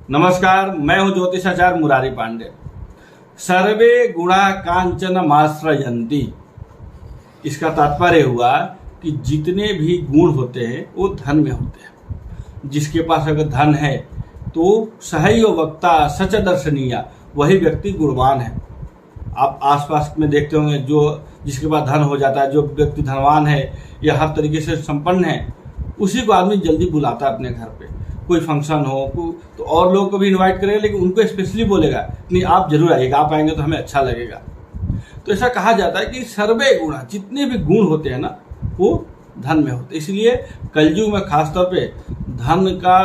नमस्कार, मैं हूं ज्योतिषाचार्य मुरारी पांडे। सर्वे गुणा कांचन माश्रयन्ति, इसका तात्पर्य हुआ कि जितने भी गुण होते हैं वो धन में होते हैं। जिसके पास अगर धन है तो सहयो वक्ता सच दर्शनीय, वही व्यक्ति गुणवान है। आप आसपास में देखते होंगे जिसके पास धन हो जाता है, जो व्यक्ति धनवान है या हर तरीके से संपन्न है, उसी को आदमी जल्दी बुलाता है अपने घर पे। कोई फंक्शन हो तो और लोगों को भी इनवाइट करेगा, लेकिन उनको स्पेशली बोलेगा नहीं आप जरूर आइएगा, आप आएंगे तो हमें अच्छा लगेगा। तो ऐसा कहा जाता है कि सर्वे गुणा, जितने भी गुण होते हैं ना वो धन में होते हैं। इसलिए कलयुग में खासतौर पे धन का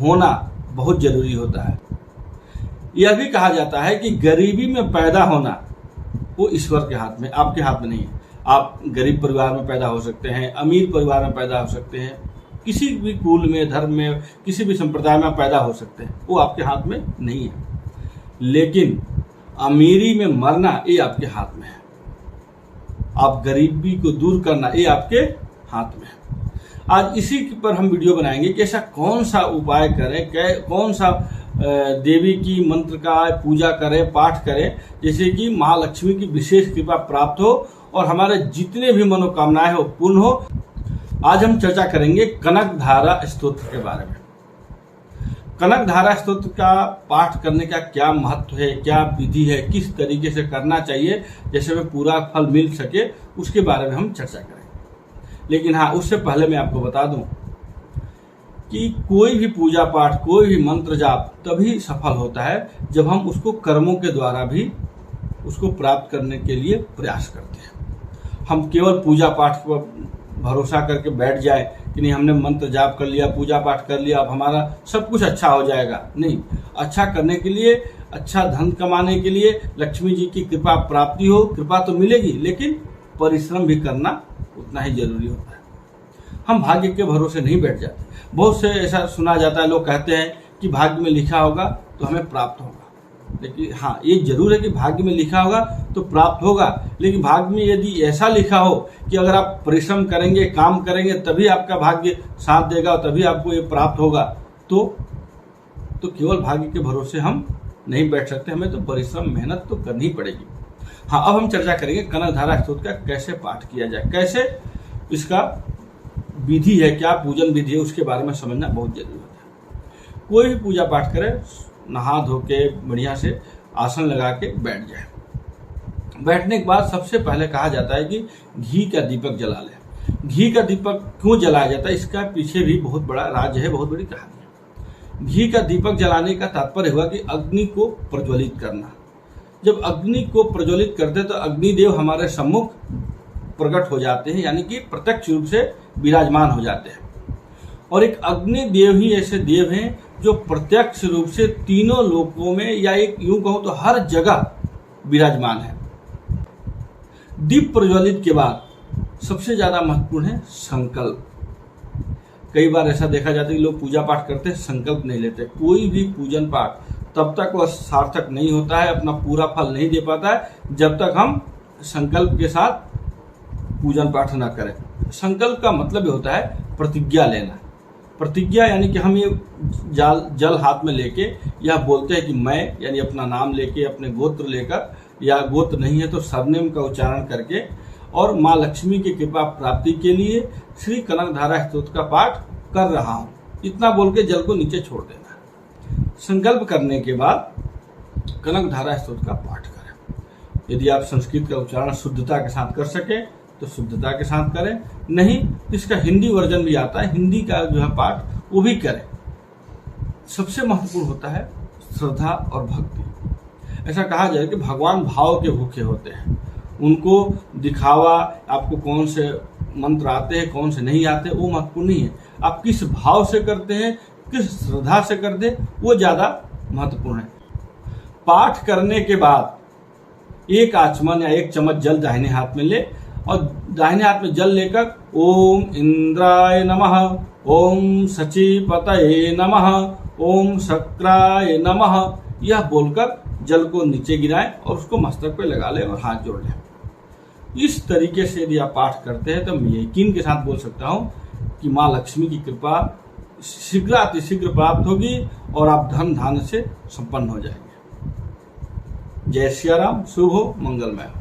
होना बहुत जरूरी होता है। यह भी कहा जाता है कि गरीबी में पैदा होना वो ईश्वर के हाथ में, आपके हाथ में नहीं है। आप गरीब परिवार में पैदा हो सकते हैं, अमीर परिवार में पैदा हो सकते हैं, किसी भी कुल में, धर्म में, किसी भी संप्रदाय में पैदा हो सकते हैं, वो आपके हाथ में नहीं है। लेकिन अमीरी में मरना ये आपके हाथ में है। आप गरीबी को दूर करना ये आपके हाथ में है। आज इसी पर हम वीडियो बनाएंगे कि ऐसा कौन सा उपाय करें, कौन सा देवी की मंत्र का पूजा करें, पाठ करें, जैसे कि महालक्ष्मी की विशेष कृपा प्राप्त हो और हमारे जितने भी मनोकामनाएं हो पूर्ण हो। आज हम चर्चा करेंगे कनक धारा स्तोत्र के बारे में। कनक धारा स्तोत्र का पाठ करने का क्या महत्व है, क्या विधि है, किस तरीके से करना चाहिए, जैसे में पूरा फल मिल सके, उसके बारे में हम चर्चा करेंगे। लेकिन हाँ, उससे पहले मैं आपको बता दूं कि कोई भी पूजा पाठ, कोई भी मंत्र जाप तभी सफल होता है जब हम उसको कर्मों के द्वारा भी उसको प्राप्त करने के लिए प्रयास करते हैं। हम केवल पूजा पाठ पर भरोसा करके बैठ जाए कि नहीं हमने मंत्र जाप कर लिया, पूजा पाठ कर लिया, अब हमारा सब कुछ अच्छा हो जाएगा। नहीं, अच्छा करने के लिए, अच्छा धन कमाने के लिए लक्ष्मी जी की कृपा प्राप्ति हो, कृपा तो मिलेगी, लेकिन परिश्रम भी करना उतना ही जरूरी होता है। हम भाग्य के भरोसे नहीं बैठ जाते। बहुत से ऐसा सुना जाता है, लोग कहते हैं कि भाग्य में लिखा होगा तो हमें प्राप्त होगा। लेकिन हाँ, ये जरूर है कि भाग्य में लिखा होगा तो प्राप्त होगा, लेकिन भाग्य में यदि ऐसा लिखा हो कि अगर आप परिश्रम करेंगे, काम करेंगे, तभी आपका भाग्य साथ देगा और तभी आपको ये प्राप्त होगा, तो केवल भाग्य के भरोसे हम नहीं बैठ सकते। हमें तो परिश्रम, मेहनत तो करनी पड़ेगी। हाँ, अब हम चर्चा करेंगे कनक धारा स्तोत्र का कैसे पाठ किया जाए, कैसे इसका विधि है, क्या पूजन विधि है, उसके बारे में समझना बहुत जरूरी होता है। कोई भी पूजा पाठ करे, नहा धो के बढ़िया से आसन लगा के बैठ जाए। बैठने के बाद सबसे पहले कहा जाता है कि घी का दीपक जला ले। घी का दीपक क्यों जलाया जाता है, इसका पीछे भी बहुत बड़ा राज है, बहुत बड़ी कहानी है। घी का दीपक जलाने का तात्पर्य हुआ कि अग्नि को प्रज्वलित करना। जब अग्नि को प्रज्वलित करते तो अग्निदेव हमारे सम्मुख प्रकट हो जाते हैं, यानी कि प्रत्यक्ष रूप से विराजमान हो जाते हैं। और एक अग्निदेव ही ऐसे देव हैं जो प्रत्यक्ष रूप से तीनों लोकों में, या एक यूं कहूं तो हर जगह विराजमान है। दीप प्रज्वलित के बाद सबसे ज्यादा महत्वपूर्ण है संकल्प। कई बार ऐसा देखा जाता है कि लोग पूजा पाठ करते हैं, संकल्प नहीं लेते। कोई भी पूजन पाठ तब तक वह सार्थक नहीं होता है, अपना पूरा फल नहीं दे पाता है, जब तक हम संकल्प के साथ पूजन पाठ न करें। संकल्प का मतलब ये होता है प्रतिज्ञा लेना। प्रतिज्ञा यानी कि हम ये जल हाथ में लेके यह बोलते हैं कि मैं, यानी अपना नाम लेके, अपने गोत्र लेकर, या गोत्र नहीं है तो सरनेम का उच्चारण करके, और माँ लक्ष्मी की कृपा प्राप्ति के लिए श्री कनक धारा स्तोत्र का पाठ कर रहा हूँ, इतना बोल के जल को नीचे छोड़ देना। संकल्प करने के बाद कनक धारा स्तोत्र का पाठ करें। यदि आप संस्कृत का उच्चारण शुद्धता के साथ कर सके तो शुद्धता के साथ करें, नहीं तो इसका हिंदी वर्जन भी आता है, हिंदी का जो है पाठ वो भी करें। सबसे महत्वपूर्ण होता है श्रद्धा और भक्ति। ऐसा कहा जाए कि भगवान भाव के भूखे होते हैं। उनको दिखावा, आपको कौन से मंत्र आते हैं, कौन से नहीं आते, वो महत्वपूर्ण नहीं है। आप किस भाव से करते हैं, किस श्रद्धा से करते हैं, वो ज्यादा महत्वपूर्ण है। पाठ करने के बाद एक आचमन या एक चम्मच जल दाहिने हाथ में ले, और दाहिने हाथ में जल लेकर ओम इंद्राय नमः, ओम सचिपतये नमः, ओम शक्राय नमः, यह बोलकर जल को नीचे गिराएं और उसको मस्तक पे लगा लें और हाथ जोड़ लें। इस तरीके से यदि आप पाठ करते हैं तो मैं यकीन के साथ बोल सकता हूं कि माँ लक्ष्मी की कृपा शीघ्र अतिशीघ्र प्राप्त होगी और आप धन धान्य से संपन्न हो जाएंगे। जय सिया राम। शुभ हो, मंगलमय हो।